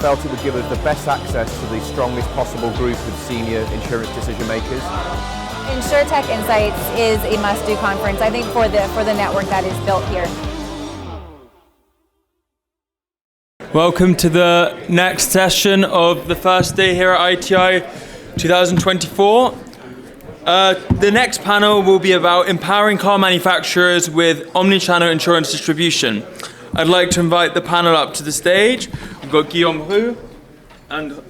felt it would give us the best access to the strongest possible group of senior insurance decision makers. Insurtech Insights is a must-do conference, I think, for the network that is built here. Welcome to the next session of the first day here at ITI 2024. The next panel will be about empowering car manufacturers with omnichannel insurance distribution. I'd like to invite the panel up to the stage. We've got Guilllaume Roux and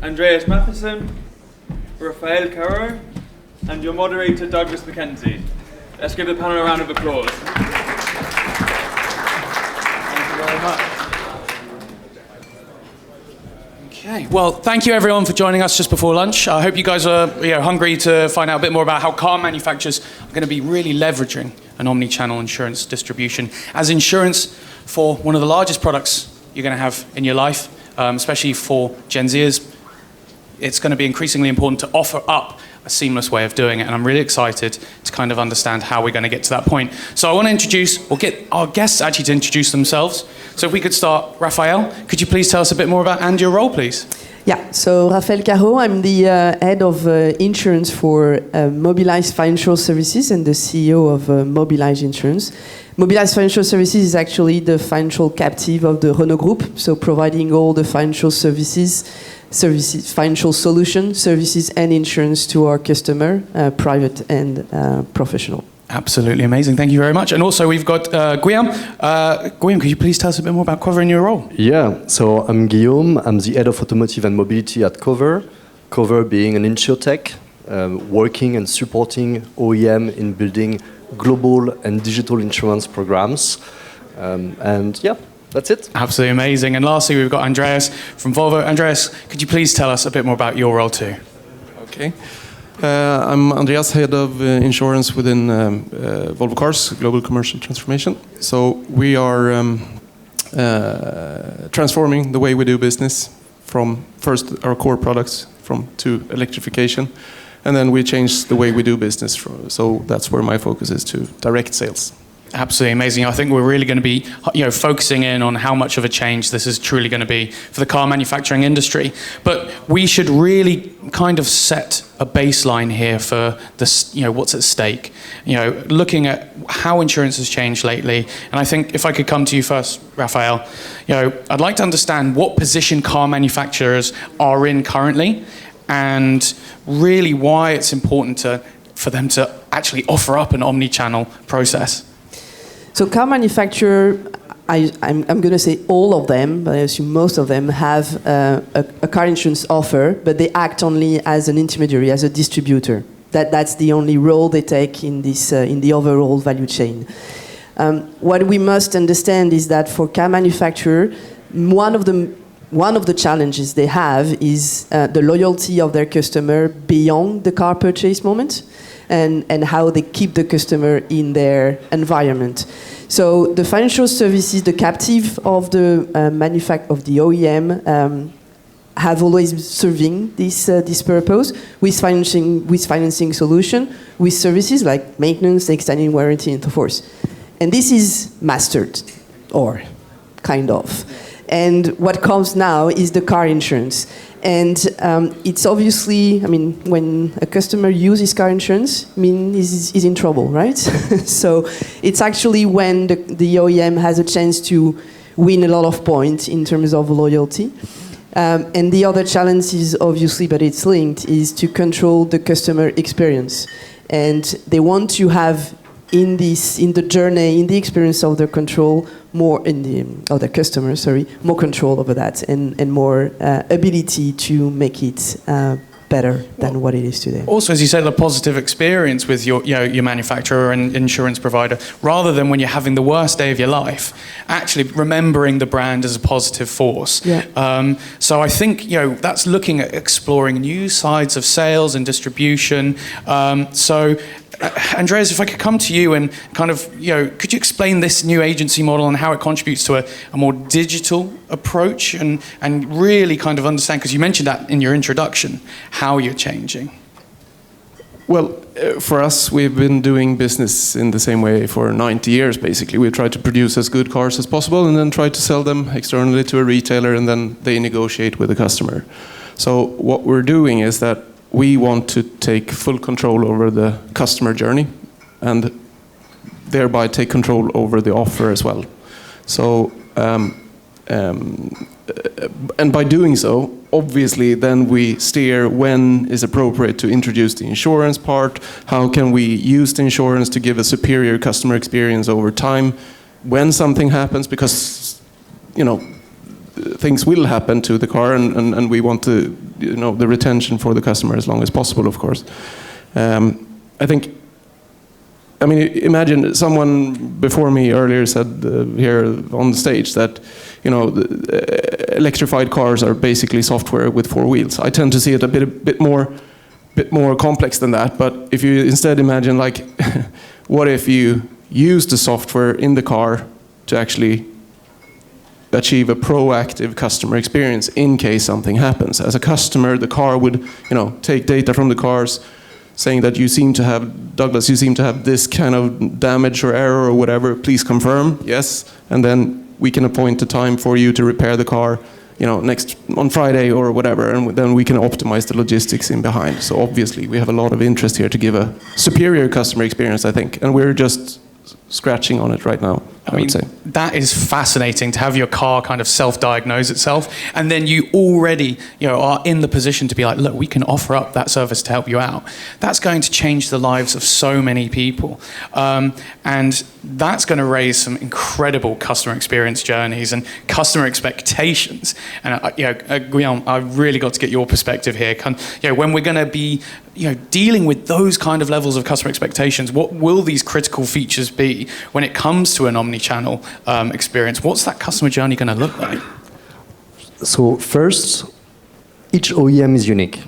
Andreas Mathiesen, Raphaele Carreau, and your moderator Douglas McKenzie. Let's give the panel a round of applause. Thank you very much. Okay, well, thank you everyone for joining us just before lunch. I hope you guys are hungry to find out a bit more about how car manufacturers are going to be really leveraging an omni-channel insurance distribution as insurance for one of the largest products you're going to have in your life, especially for Gen Zers. It's going to be increasingly important to offer up a seamless way of doing it, and I'm really excited to kind of understand how we're going to get to that point. So I want to introduce, or get our guests actually to introduce themselves. So if we could start, Raphaele, could you please tell us a bit more about and your role, please? Yeah, so Raphaele Carreau, I'm the head of insurance for Mobilize Financial Services and the CEO of Mobilize Insurance. Mobilize Financial Services is actually the financial captive of the Renault Group, so providing all the financial services, financial solutions, services and insurance to our customer, private and professional. Absolutely amazing. Thank you very much. And also we've got Guilllaume. Guilllaume, could you please tell us a bit more about Qover and your role? Yeah, so I'm Guilllaume. I'm the head of Automotive and Mobility at Qover. Qover being an Insurtech, working and supporting OEM in building global and digital insurance programs. And yeah, that's it. Absolutely amazing. And lastly, we've got Andreas from Volvo. Andreas, could you please tell us a bit more about your role too? Okay. I'm Andreas, head of insurance within Volvo Cars, Global Commercial Transformation. So we are transforming the way we do business from first our core products to electrification, and then we change the way we do business. So that's where my focus is, to direct sales. Absolutely amazing. I think we're really going to be, focusing in on how much of a change this is truly going to be for the car manufacturing industry. But we should really kind of set a baseline here for this, what's at stake. Looking at how insurance has changed lately. And I think if I could come to you first, Raphaele, I'd like to understand what position car manufacturers are in currently, and really why it's important for them to actually offer up an omni-channel process. So car manufacturer, I'm going to say all of them, but I assume most of them have a car insurance offer, but they act only as an intermediary, as a distributor. That's the only role they take in this in the overall value chain. What we must understand is that for car manufacturer, one of the challenges they have is the loyalty of their customer beyond the car purchase moment. And how they keep the customer in their environment. So the financial services, the captive of the of the OEM, have always serving this purpose with financing solution, with services like maintenance, extended warranty, and so forth. And this is mastered, or kind of. And what comes now is the car insurance. And it's obviously, when a customer uses car insurance, is in trouble, right? So it's actually when the OEM has a chance to win a lot of points in terms of loyalty. And the other challenge is obviously, but it's linked, is to control the customer experience. And they want to have in the journey, in the experience of their control, more of the customer, more control over that and more ability to make it better than what it is today. Also, as you said, a positive experience with your manufacturer and insurance provider, rather than when you're having the worst day of your life, actually remembering the brand as a positive force. Yeah. So I think that's looking at exploring new sides of sales and distribution. Andreas, if I could come to you and kind of, could you explain this new agency model and how it contributes to a more digital approach and really kind of understand, because you mentioned that in your introduction, how you're changing? Well, for us, we've been doing business in the same way for 90 years, basically. We try to produce as good cars as possible and then try to sell them externally to a retailer, and then they negotiate with the customer. So what we're doing is that we want to take full control over the customer journey and thereby take control over the offer as well. So, and by doing so, obviously then we steer when is appropriate to introduce the insurance part, how can we use the insurance to give a superior customer experience over time when something happens, because, you know, things will happen to the car, and we want to, you know, the retention for the customer as long as possible, of course. I think, I mean, imagine someone before me earlier said here on the stage that, you know, electrified cars are basically software with 4 wheels. I tend to see it a bit more complex than that. But if you instead imagine, like, what if you use the software in the car to actually achieve a proactive customer experience in case something happens? As a customer, the car would, you know, take data from the cars, saying that you seem to have, Douglas, you seem to have this kind of damage or error or whatever, please confirm, yes, and then we can appoint a time for you to repair the car, you know, on Friday or whatever, and then we can optimize the logistics in behind. So obviously we have a lot of interest here to give a superior customer experience, I think, and we're just scratching on it right now, I would say. That is fascinating, to have your car kind of self-diagnose itself, and then you already, you know, are in the position to be like, look, we can offer up that service to help you out. That's going to change the lives of so many people, and that's going to raise some incredible customer experience journeys and customer expectations. And Guilllaume, I've really got to get your perspective here. You know, when we're going to be, you know, dealing with those kind of levels of customer expectations, what will these critical features be when it comes to an omnichannel experience? What's that customer journey going to look like? So first, each OEM is unique.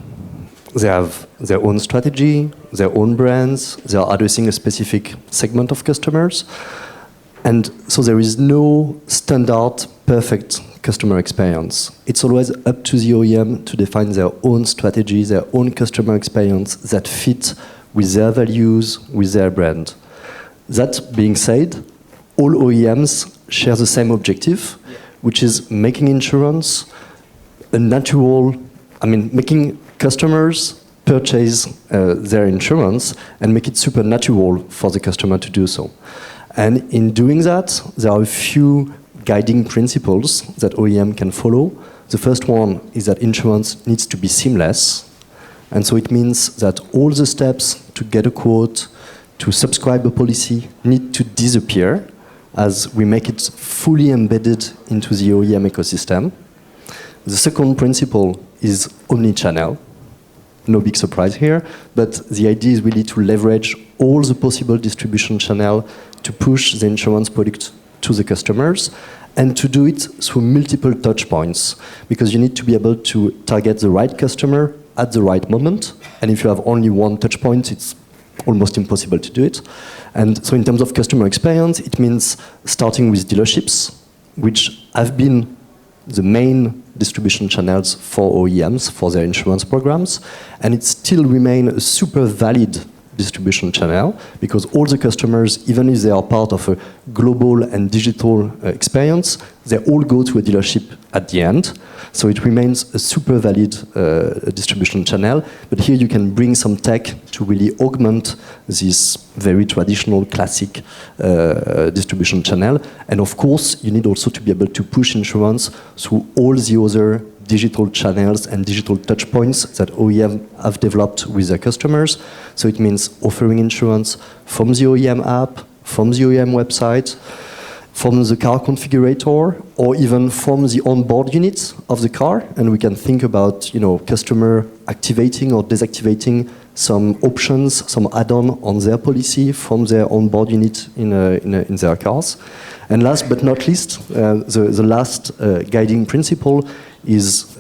They have their own strategy, their own brands, they are addressing a specific segment of customers. And so there is no standard perfect customer experience. It's always up to the OEM to define their own strategy, their own customer experience that fit with their values, with their brand. That being said, all OEMs share the same objective, which is making insurance a natural, making customers purchase their insurance and make it super natural for the customer to do so. And in doing that, there are a few guiding principles that OEM can follow. The first one is that insurance needs to be seamless. And so it means that all the steps to get a quote, to subscribe a policy need to disappear as we make it fully embedded into the OEM ecosystem. The second principle is omnichannel. No big surprise here, but the idea is really to leverage all the possible distribution channel to push the insurance product to the customers, and to do it through multiple touch points, because you need to be able to target the right customer at the right moment, and if you have only one touch point, it's almost impossible to do it. And so in terms of customer experience, it means starting with dealerships, which have been the main distribution channels for OEMs for their insurance programs, and it still remains a super valid distribution channel, because all the customers, even if they are part of a global and digital experience, they all go to a dealership at the end. So it remains a super valid distribution channel, but here you can bring some tech to really augment this very traditional, classic distribution channel. And of course, you need also to be able to push insurance through all the other digital channels and digital touch points that OEM have developed with their customers. So it means offering insurance from the OEM app, from the OEM website, from the car configurator, or even from the onboard unit of the car. And we can think about, customer activating or deactivating some options, some add-on on their policy from their onboard unit in their cars. And last but not least, the last guiding principle is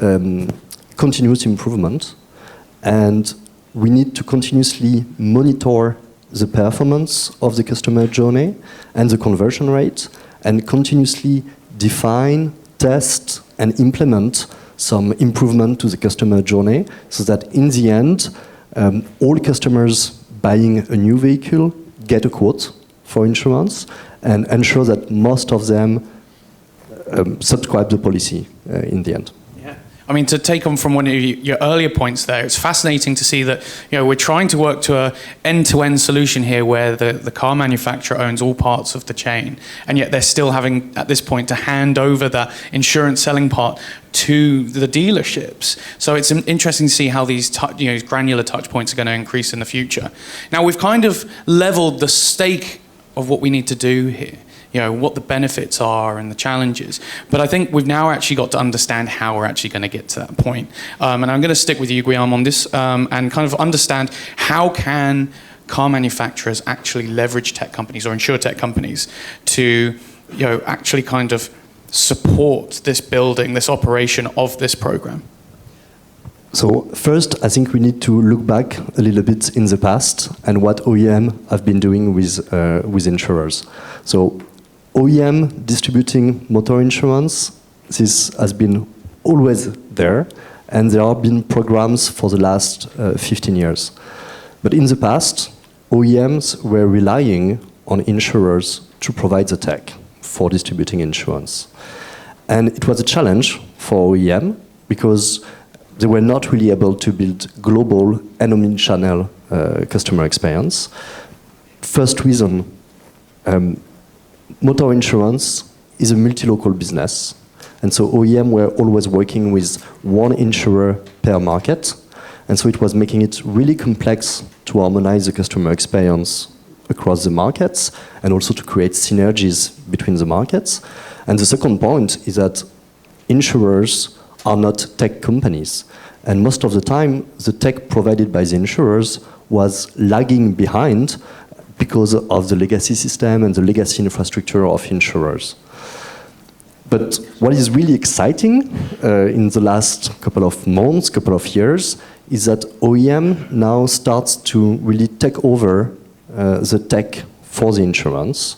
continuous improvement. And we need to continuously monitor the performance of the customer journey and the conversion rate, and continuously define, test, and implement some improvement to the customer journey, so that in the end, all customers buying a new vehicle, get a quote for insurance, and ensure that most of them subscribe the policy in the end. I mean, to take on from one of your earlier points there, it's fascinating to see that, you know, we're trying to work to an end-to-end solution here where the car manufacturer owns all parts of the chain, and yet they're still having, at this point, to hand over the insurance selling part to the dealerships. So it's interesting to see how these granular touch points are going to increase in the future. Now, we've kind of leveled the stake of what we need to do here. You know, what the benefits are and the challenges. But I think we've now actually got to understand how we're actually going to get to that point. And I'm going to stick with you, Guilllaume, on this and kind of understand how can car manufacturers actually leverage tech companies or insurtech companies to, you know, actually kind of support this building, this operation of this program. So first, I think we need to look back a little bit in the past and what OEM have been doing with insurers. So OEM distributing motor insurance, this has been always there, and there have been programs for the last 15 years. But in the past, OEMs were relying on insurers to provide the tech for distributing insurance. And it was a challenge for OEM because they were not really able to build global and omnichannel customer experience. First reason, motor insurance is a multi-local business, and so OEM were always working with one insurer per market, and so it was making it really complex to harmonize the customer experience across the markets and also to create synergies between the markets. And the second point is that insurers are not tech companies, and most of the time the tech provided by the insurers was lagging behind because of the legacy system and the legacy infrastructure of insurers. But what is really exciting in the last couple of months, couple of years, is that OEM now starts to really take over the tech for the insurance,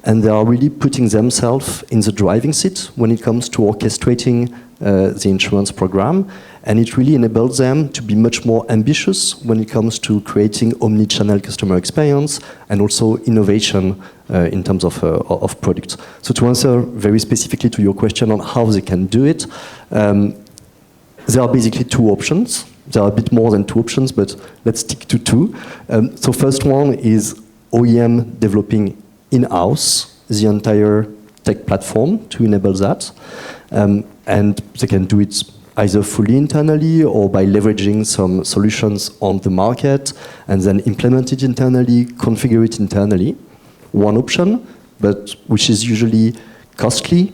and they are really putting themselves in the driving seat when it comes to orchestrating the insurance program, and it really enables them to be much more ambitious when it comes to creating omni-channel customer experience and also innovation in terms of products. So to answer very specifically to your question on how they can do it, there are basically two options. There are a bit more than two options, but let's stick to two. So first one is OEM developing in-house the entire tech platform to enable that. And they can do it either fully internally or by leveraging some solutions on the market and then implement it internally, configure it internally. One option, but which is usually costly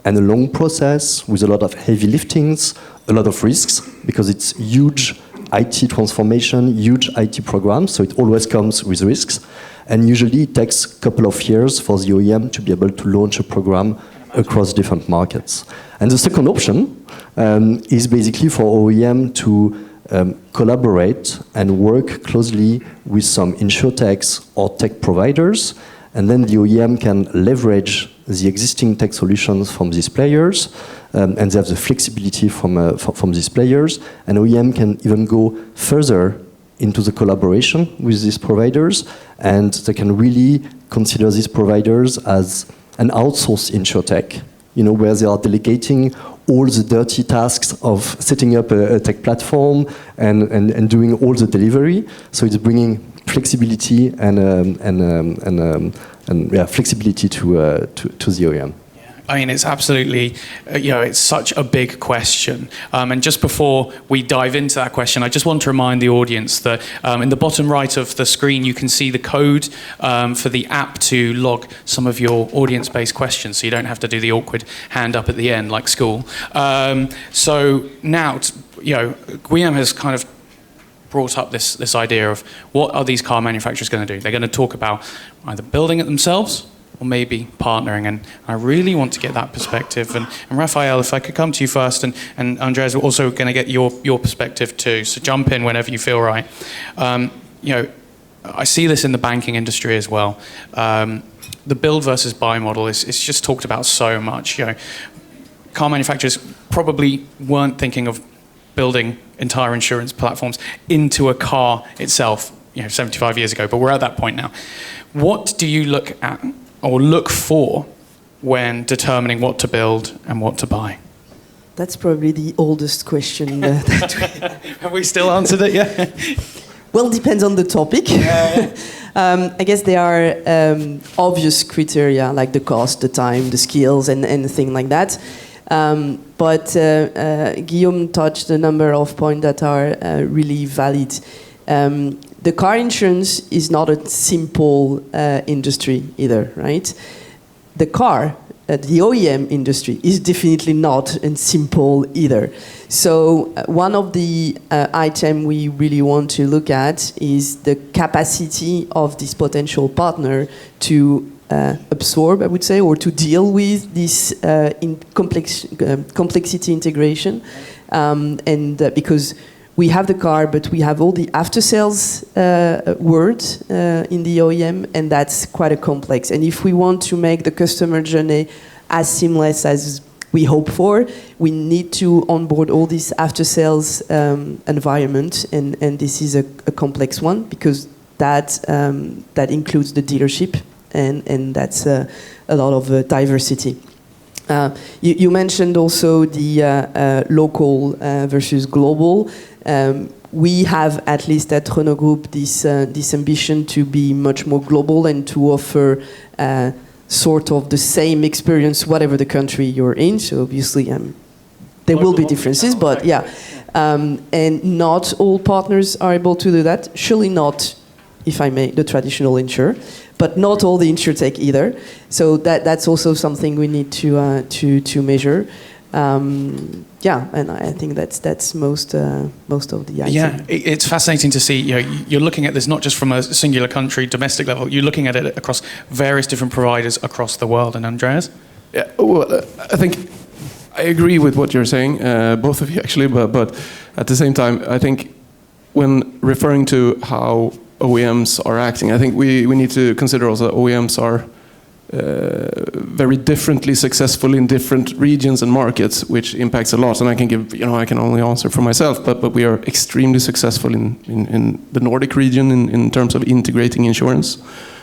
and a long process with a lot of heavy liftings, a lot of risks, because it's huge IT transformation, huge IT programs, so it always comes with risks. And usually it takes a couple of years for the OEM to be able to launch a program across different markets. And the second option is basically for OEM to collaborate and work closely with some insurtechs or tech providers, and then the OEM can leverage the existing tech solutions from these players, and they have the flexibility from these players, and OEM can even go further into the collaboration with these providers, and they can really consider these providers as an outsourced insurtech, you know, where they are delegating all the dirty tasks of setting up a tech platform and doing all the delivery. So it's bringing flexibility and flexibility to the OEM. I mean, it's absolutely, it's such a big question. And just before we dive into that question, I just want to remind the audience that in the bottom right of the screen, you can see the code for the app to log some of your audience-based questions, so you don't have to do the awkward hand up at the end like school. So now, Guilllaume has kind of brought up this idea of what are these car manufacturers going to do? They're going to talk about either building it themselves or maybe partnering, and I really want to get that perspective. And Raphaele, if I could come to you first, and Andreas, we're also going to get your perspective too, so jump in whenever you feel right. I see this in the banking industry as well. The build versus buy model is just talked about so much. Car manufacturers probably weren't thinking of building entire insurance platforms into a car itself. 75 years ago, but we're at that point now. What do you look at or look for when determining what to build and what to buy? That's probably the oldest question. Have we still answered it yet? Well, depends on the topic. I guess there are obvious criteria like the cost, the time, the skills, and things like that. But Guillaume touched a number of points that are really valid. The car insurance is not a simple industry either, right? The car, the OEM industry, is definitely not simple either. So one of the items we really want to look at is the capacity of this potential partner to absorb, I would say, or to deal with this complexity integration. Because we have the car, but we have all the after-sales words in the OEM, and that's quite a complex. And if we want to make the customer journey as seamless as we hope for, we need to onboard all this after-sales environment, and this is a complex one because that includes the dealership, and that's a lot of diversity. You mentioned also the local versus global. We have, at least at Renault Group, this ambition to be much more global and to offer sort of the same experience whatever the country you're in. So obviously there will be differences, but yeah. And not all partners are able to do that. Surely not, if I may, the traditional insurer, but not all the Insurtech either. So that's also something we need to measure. And I think that's most of the items. Yeah, it's fascinating to see. You're looking at this not just from a singular country, domestic level. You're looking at it across various different providers across the world. And Andreas? Yeah, well, I think I agree with what you're saying, both of you actually. But at the same time, I think when referring to how OEMs are acting, I think we need to consider also that OEMs are very differently successful in different regions and markets, which impacts a lot. And I can only answer for myself, but we are extremely successful in the Nordic region in terms of integrating insurance.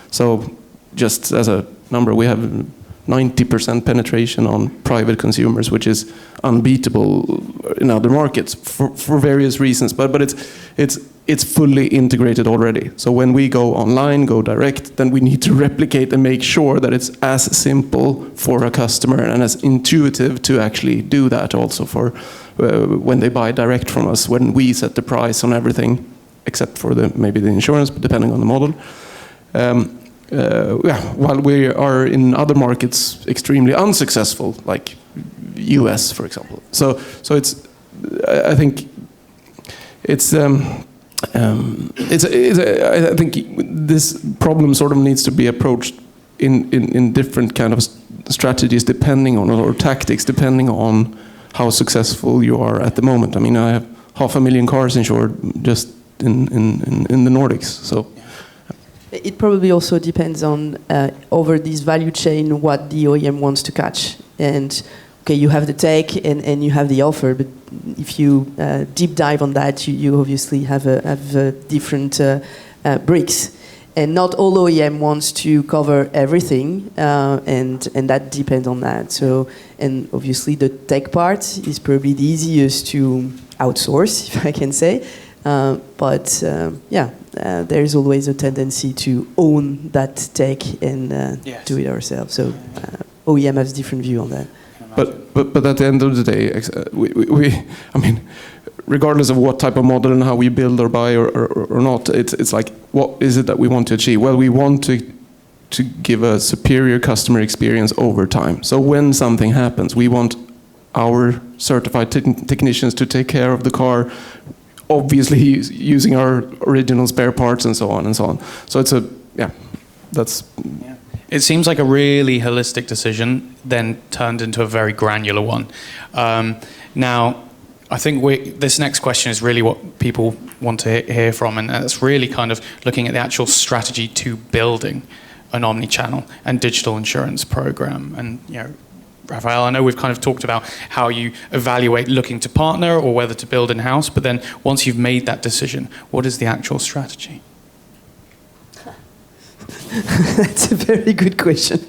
So just as a number, we have 90% penetration on private consumers, which is unbeatable in other markets for various reasons. But it's fully integrated already. So when we go online, go direct, then we need to replicate and make sure that it's as simple for a customer and as intuitive to actually do that also for when they buy direct from us, when we set the price on everything, except for maybe the insurance, but depending on the model. While we are in other markets extremely unsuccessful, like US, for example. So it's, I think it's I think this problem sort of needs to be approached in different kind of strategies depending on, or tactics depending on how successful you are at the moment. I mean, I have 500,000 cars insured just in the Nordics, so. It probably also depends on over this value chain what the OEM wants to catch. And okay, you have the tech and you have the offer, but if you deep dive on that, you obviously have different bricks. And not all OEM wants to cover everything, and that depends on that. So, and obviously the tech part is probably the easiest to outsource, if I can say. There is always a tendency to own that tech and do it ourselves. So OEM has a different view on that. But at the end of the day, I mean, regardless of what type of model and how we build or buy or not, it's like, what is it that we want to achieve? Well, we want to give a superior customer experience over time. So when something happens, we want our certified technicians to take care of the car, obviously using our original spare parts and so on and so on. So it's that's... Yeah. It seems like a really holistic decision, then turned into a very granular one. Now, I think this next question is really what people want to hear from, and it's really kind of looking at the actual strategy to building an omnichannel and digital insurance program. And Raphaele, I know we've kind of talked about how you evaluate looking to partner or whether to build in-house, but then once you've made that decision, what is the actual strategy? That's a very good question.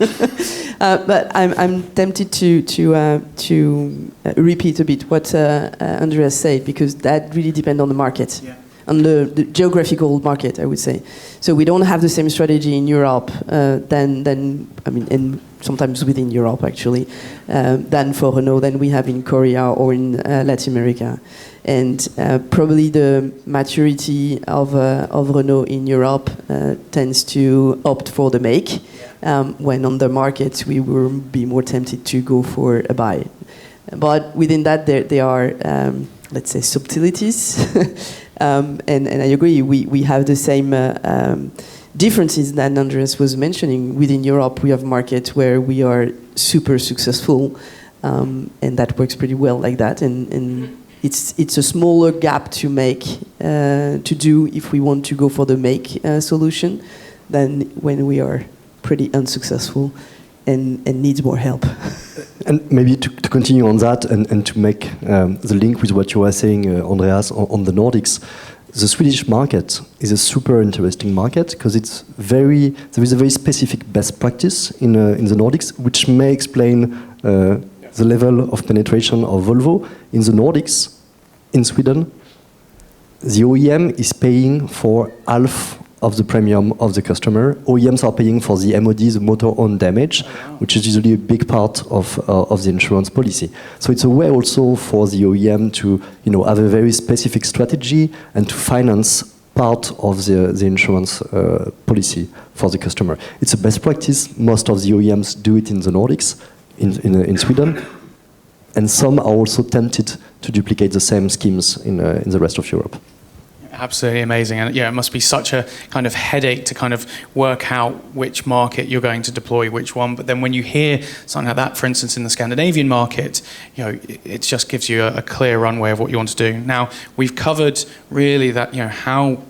But I'm tempted to repeat a bit what Andreas said, because that really depends on the market. Yeah. On the geographical market, I would say. So we don't have the same strategy in Europe and sometimes within Europe actually, than for Renault than we have in Korea or in Latin America. And probably the maturity of Renault in Europe tends to opt for the make, when on the market we will be more tempted to go for a buy. But within that there are, let's say, subtleties. And I agree, we have the same differences that Andreas was mentioning. Within Europe, we have markets where we are super successful, and that works pretty well like that. And it's a smaller gap to make, to do if we want to go for the make solution than when we are pretty unsuccessful and needs more help. And maybe to continue on that and to make the link with what you were saying, Andreas, on the Nordics, the Swedish market is a super interesting market because there is a very specific best practice in the Nordics, which may explain the level of penetration of Volvo in the Nordics. In Sweden, the OEM is paying for half of the premium of the customer. OEMs are paying for the MOD, the motor-owned damage, which is usually a big part of the insurance policy. So it's a way also for the OEM to have a very specific strategy and to finance part of the insurance policy for the customer. It's a best practice. Most of the OEMs do it in the Nordics, in Sweden. And some are also tempted to duplicate the same schemes in the rest of Europe. Absolutely amazing. And yeah, it must be such a kind of headache to kind of work out which market you're going to deploy which one. But then when you hear something like that, for instance, in the Scandinavian market, it just gives you a clear runway of what you want to do. Now, we've covered really that, how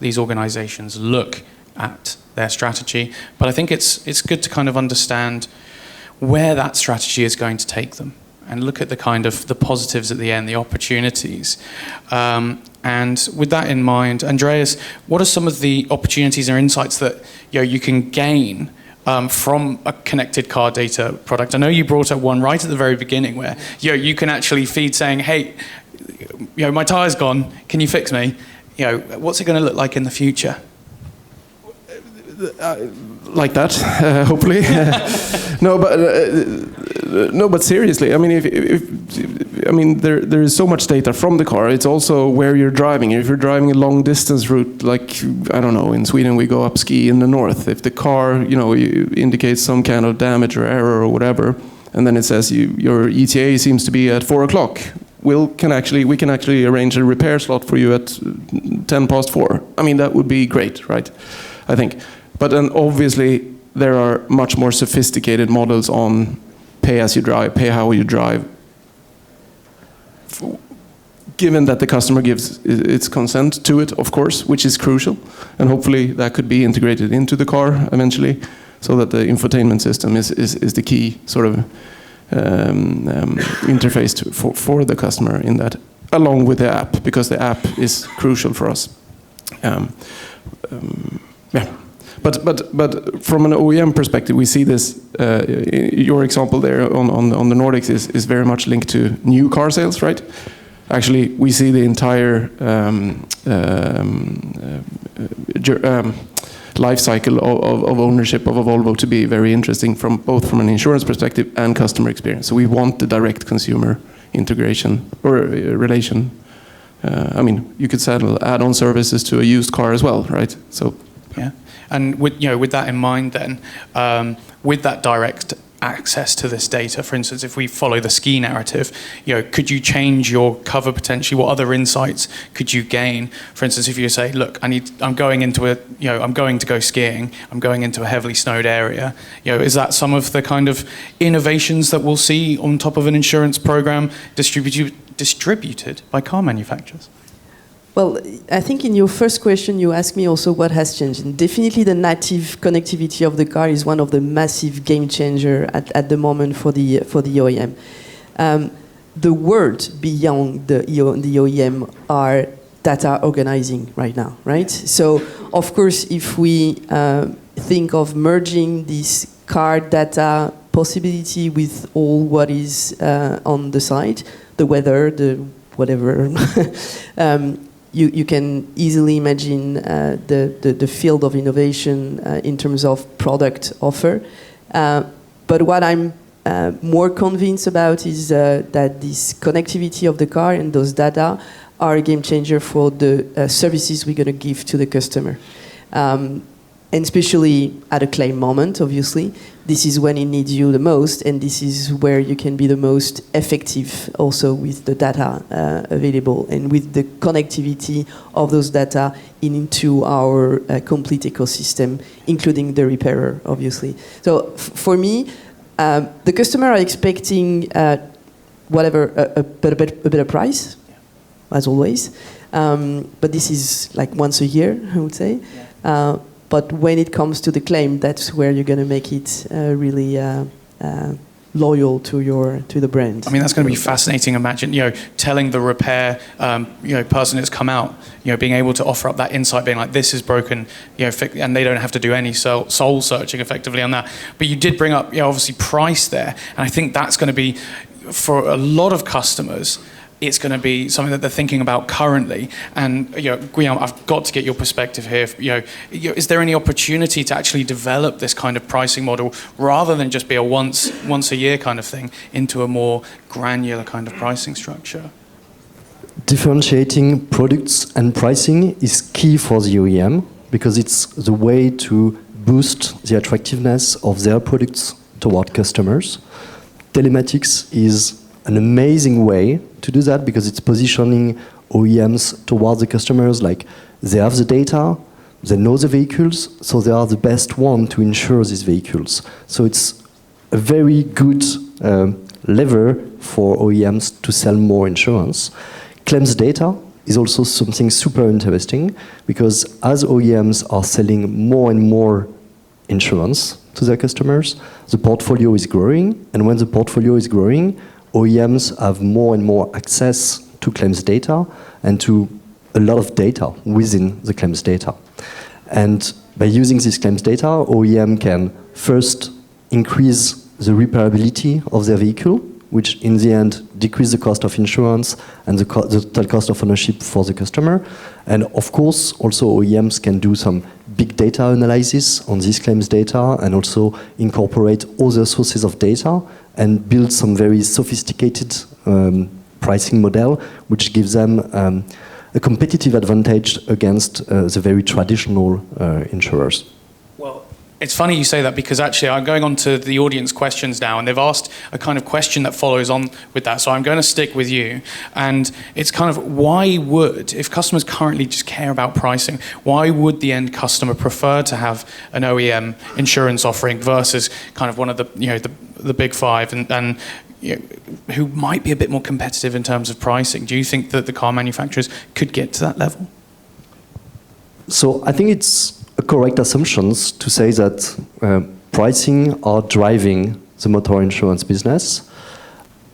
these organizations look at their strategy. But I think it's good to kind of understand where that strategy is going to take them and look at the kind of the positives at the end, the opportunities. And with that in mind, Andreas, what are some of the opportunities or insights that you can gain from a connected car data product? I know you brought up one right at the very beginning where you can actually feed saying, hey, my tire's gone, can you fix me? What's it going to look like in the future? Like that, hopefully. No, but seriously, I mean, there is so much data from the car. It's also where you're driving. If you're driving a long distance route, like I don't know, in Sweden we go up ski in the north. If the car, indicates some kind of damage or error or whatever, and then it says your ETA seems to be at 4 o'clock. We can actually arrange a repair slot for you at 4:10. I mean, that would be great, right? I think. But then obviously there are much more sophisticated models on pay as you drive, pay how you drive. Given that the customer gives its consent to it, of course, which is crucial. And hopefully that could be integrated into the car eventually, so that the infotainment system is the key sort of interface for the customer in that, along with the app, because the app is crucial for us. Yeah. But from an OEM perspective, we see this. Your example there on the Nordics is very much linked to new car sales, right? Actually, we see the entire life cycle of ownership of a Volvo to be very interesting both from an insurance perspective and customer experience. So we want the direct consumer integration or relation. I mean, you could settle add-on services to a used car as well, right? So. Yeah. And with that in mind then, with that direct access to this data, for instance, if we follow the ski narrative, could you change your cover potentially? What other insights could you gain? For instance, if you say, look, I'm going to go skiing, I'm going into a heavily snowed area, is that some of the kind of innovations that we'll see on top of an insurance program distributed by car manufacturers? Well, I think in your first question you asked me also what has changed. And definitely the native connectivity of the car is one of the massive game changer at the moment for the OEM. The world beyond the OEM are data organizing right now, right? So of course if we think of merging this car data possibility with all what is on the site, the weather, the whatever. You can easily imagine the field of innovation in terms of product offer. But what I'm more convinced about is that this connectivity of the car and those data are a game changer for the services we're going to give to the customer. And especially at a claim moment, obviously. This is when it needs you the most, and this is where you can be the most effective also with the data available and with the connectivity of those data into our complete ecosystem, including the repairer, obviously. So for me, the customer are expecting a better price, as always. But this is like once a year, I would say. But when it comes to the claim, that's where you're going to make it really loyal to the brand. I mean, that's going to be fascinating. Imagine, telling the repair, person that's come out, being able to offer up that insight, being like, this is broken, and they don't have to do any soul searching effectively on that. But you did bring up, obviously price there, and I think that's going to be, for a lot of customers, it's going to be something that they're thinking about currently. And Guilllaume, I've got to get your perspective here. Is there any opportunity to actually develop this kind of pricing model rather than just be a once a year kind of thing into a more granular kind of pricing structure? Differentiating products and pricing is key for the OEM because it's the way to boost the attractiveness of their products toward customers. Telematics is an amazing way to do that because it's positioning OEMs towards the customers, like they have the data, they know the vehicles, so they are the best one to insure these vehicles. So it's a very good lever for OEMs to sell more insurance. Claims data is also something super interesting because as OEMs are selling more and more insurance to their customers, the portfolio is growing, and when the portfolio is growing, OEMs have more and more access to claims data and to a lot of data within the claims data. And by using this claims data, OEM can first increase the repairability of their vehicle, which in the end decrease the cost of insurance and the total cost of ownership for the customer. And of course, also OEMs can do some big data analysis on this claims data and also incorporate other sources of data and build some very sophisticated pricing model, which gives them a competitive advantage against the very traditional insurers. Well, it's funny you say that because actually I'm going on to the audience questions now, and they've asked a kind of question that follows on with that. So I'm going to stick with you. And it's kind of, why would, if customers currently just care about pricing, why would the end customer prefer to have an OEM insurance offering versus kind of one of the, the big five and who might be a bit more competitive in terms of pricing? Do you think that the car manufacturers could get to that level? So I think it's a correct assumption to say that pricing are driving the motor insurance business.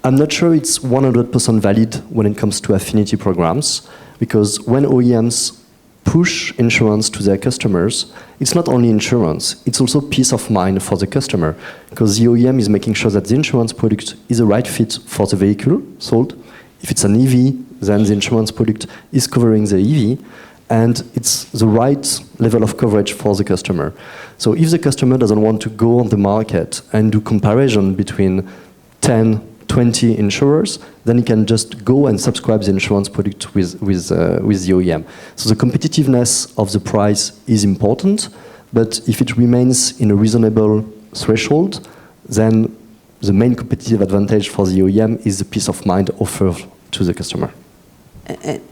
I'm not sure it's 100% valid when it comes to affinity programs, because when OEMs push insurance to their customers, it's not only insurance, it's also peace of mind for the customer, because the OEM is making sure that the insurance product is the right fit for the vehicle sold. If it's an EV, then the insurance product is covering the EV, and it's the right level of coverage for the customer. So if the customer doesn't want to go on the market and do comparison between 10, 20 insurers, then he can just go and subscribe the insurance product with the OEM. So the competitiveness of the price is important, but if it remains in a reasonable threshold, then the main competitive advantage for the OEM is the peace of mind offered to the customer.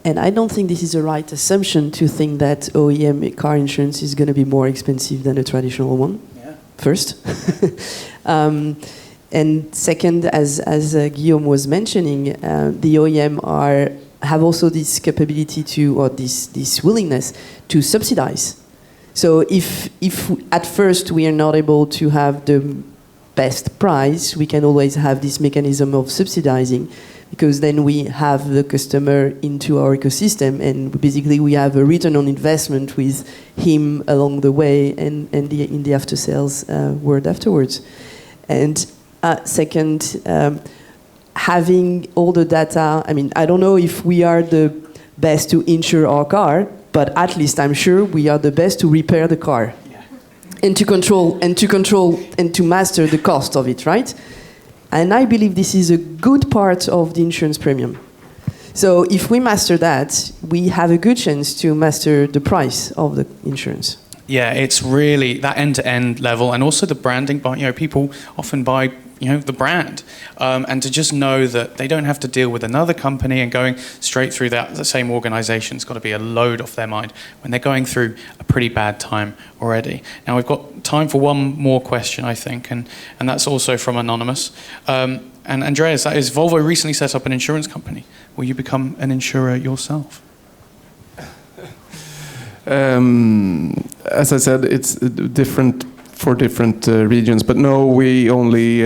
And I don't think this is a right assumption to think that OEM car insurance is going to be more expensive than a traditional one. Yeah. First. And second, as Guilllaume was mentioning, the OEM have also this capability to, or this willingness to subsidize. So if at first we are not able to have the best price, we can always have this mechanism of subsidizing, because then we have the customer into our ecosystem, and basically we have a return on investment with him along the way and in the after sales world afterwards. And second, having all the data. I mean, I don't know if we are the best to insure our car, but at least I'm sure we are the best to repair the car. And to control and to master the cost of it, right? And I believe this is a good part of the insurance premium. So if we master that, we have a good chance to master the price of the insurance. Yeah, it's really that end-to-end level, and also the branding. But people often buy the brand, and to just know that they don't have to deal with another company and going straight through the same organisation. It's got to be a load off their mind when they're going through a pretty bad time already. Now we've got time for one more question, I think, and that's also from Anonymous. And Andreas, that is, Volvo recently set up an insurance company. Will you become an insurer yourself? As I said, it's different for different regions, but no, we only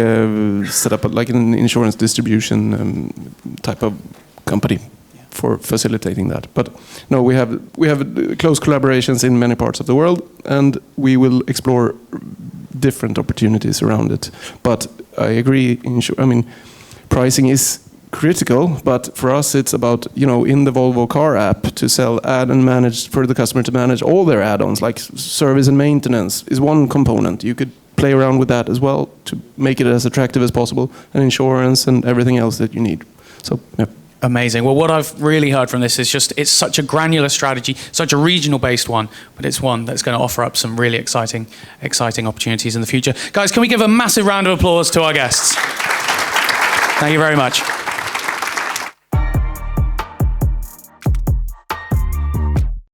set up like an insurance distribution type of company for facilitating that. But no, we have close collaborations in many parts of the world, and we will explore different opportunities around it. But I agree, pricing is critical, but for us it's about, in the Volvo car app to sell add and manage, for the customer to manage all their add-ons, like service and maintenance is one component. You could play around with that as well to make it as attractive as possible, and insurance and everything else that you need. So, yeah. Amazing. Well, what I've really heard from this is just it's such a granular strategy, such a regional-based one, but it's one that's going to offer up some really exciting opportunities in the future. Guys, can we give a massive round of applause to our guests? Thank you very much.